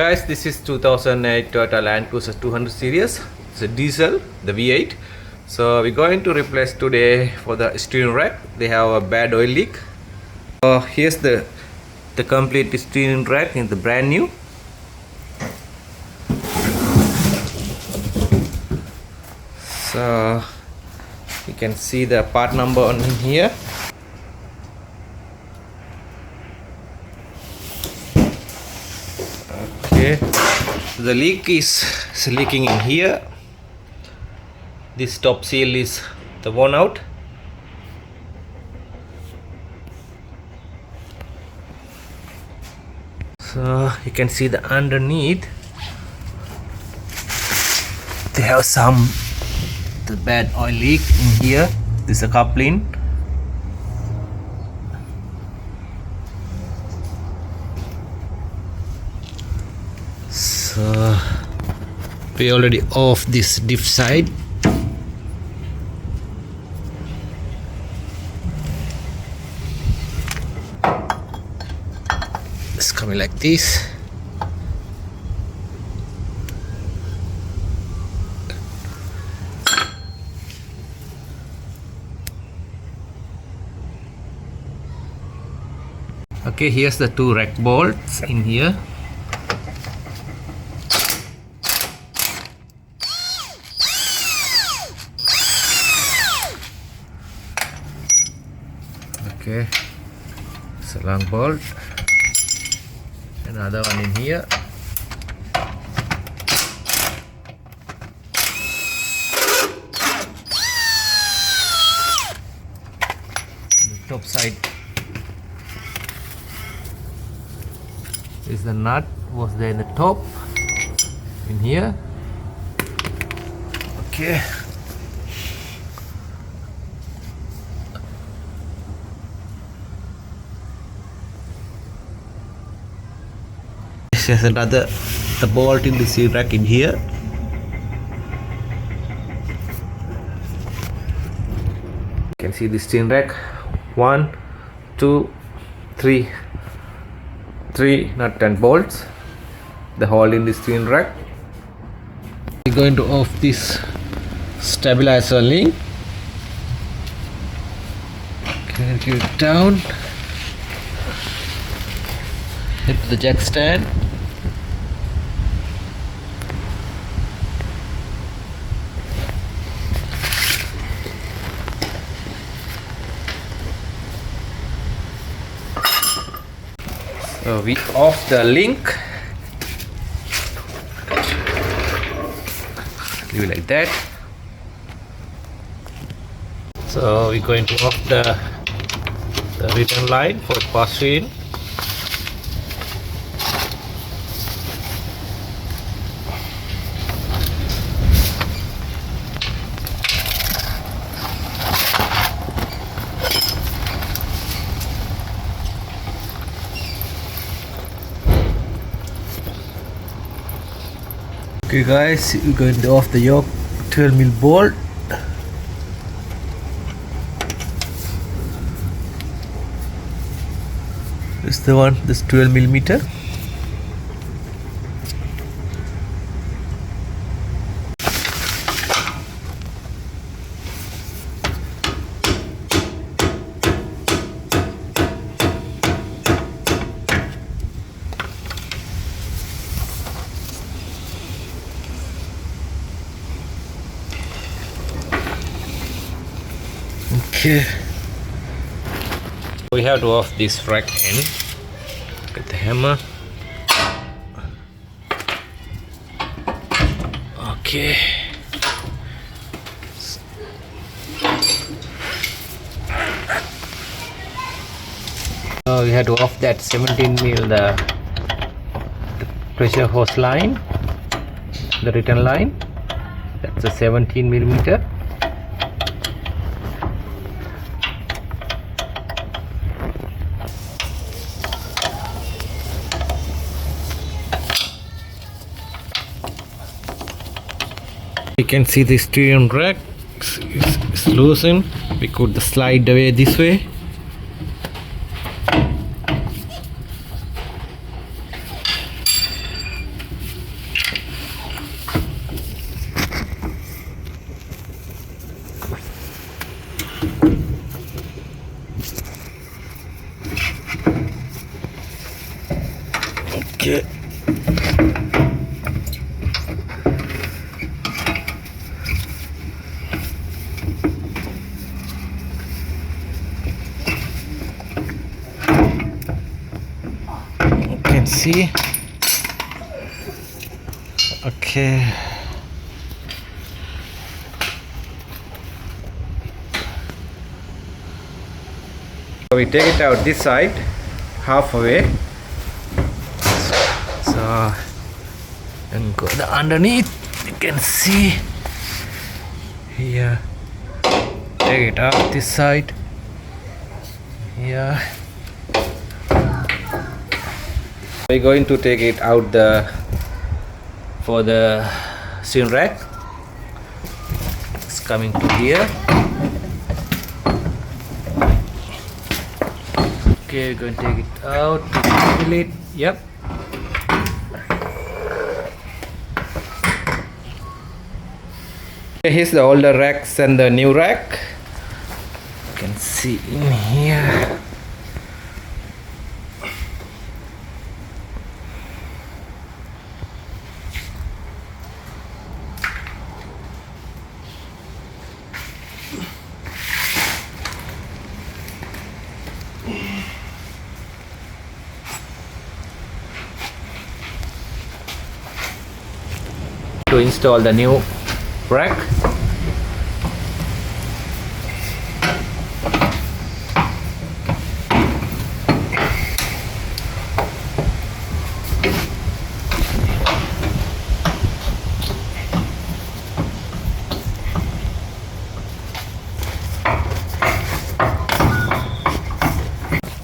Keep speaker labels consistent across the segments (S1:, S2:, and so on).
S1: Guys, this is 2008 Toyota Landcruiser 200 series. It's a diesel, the V8. So we're going to replace today for the steering rack. They have a bad oil leak. Here's the complete steering rack in the brand new. So you can see the part number on here. Okay, the leak is leaking in here. This top seal is the worn out. So you can see the underneath they have the bad oil leak in here. This is a coupling. So we already off this diff side. It's coming like this. Okay, here's the two rack bolts in here. Okay, it's a long bolt. Another one in here. The top side is the nut was there in the top in here. Okay. There's the bolt in the seal rack in here. You can see the steering rack. 1, 2, 3 nut and bolts. The hole in the steering rack. We're going to off this stabilizer link. Can get it down. Hit the jack stand. So we off the link. Leave it like that. So we're going to off the return line for pass in. Okay guys, we're going to off the yoke 12mm bolt. This is the one, this 12mm. Okay. We have to off this rack end. Get the hammer. Okay. So we have to off that 17mm the pressure hose line, the return line. That's a 17mm. You can see the steering rack is loosened. We could slide away this way. You can see. Okay. So we take it out this side, halfway. So and go the underneath. You can see here. Take it out this side. Here. We're going to take it out for the steering rack. It's coming to here. Okay, we're going to take it out. Fill it. Yep. Here's the older racks and the new rack. You can see in here. To install the new rack.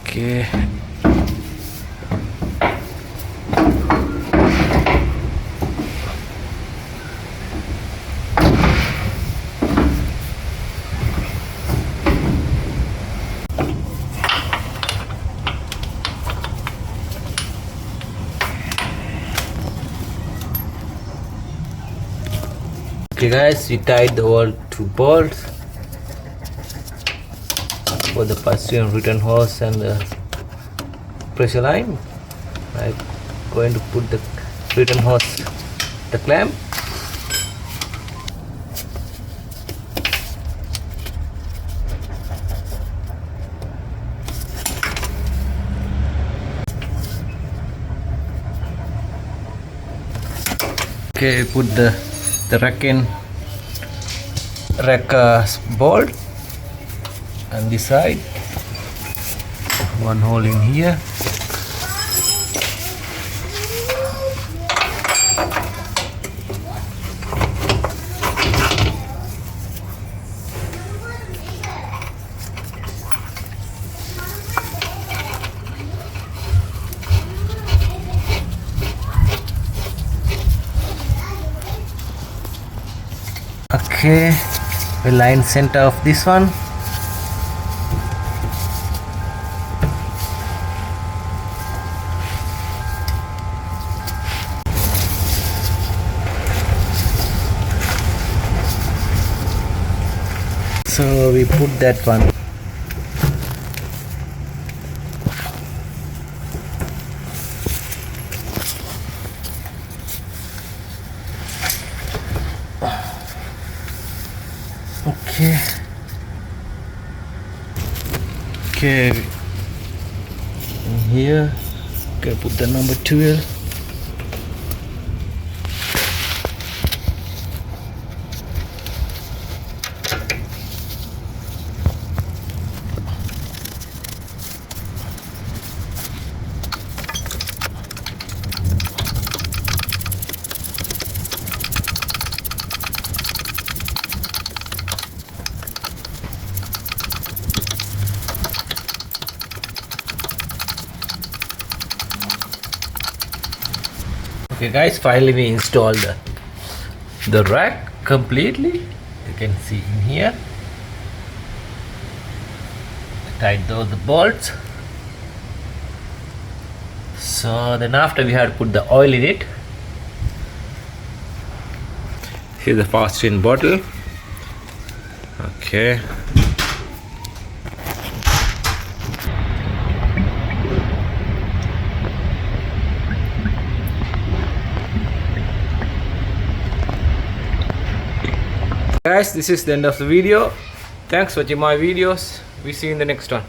S1: Okay. Okay guys, we tied the all two bolts for the first and return hose and the pressure line. I'm going to put the return hose, the clamp. Okay, put the rack in, rack bolt on this side, one hole in here. Okay, we line center of this one. So we put that one. Okay, in here, okay, put the number 12. Okay guys, finally we installed the rack completely. You can see in here. Tied those the bolts. So then after we had to put the oil in it. Here's the fast in bottle. Okay. Guys, this is the end of the video. Thanks for watching my videos. We see you in the next one.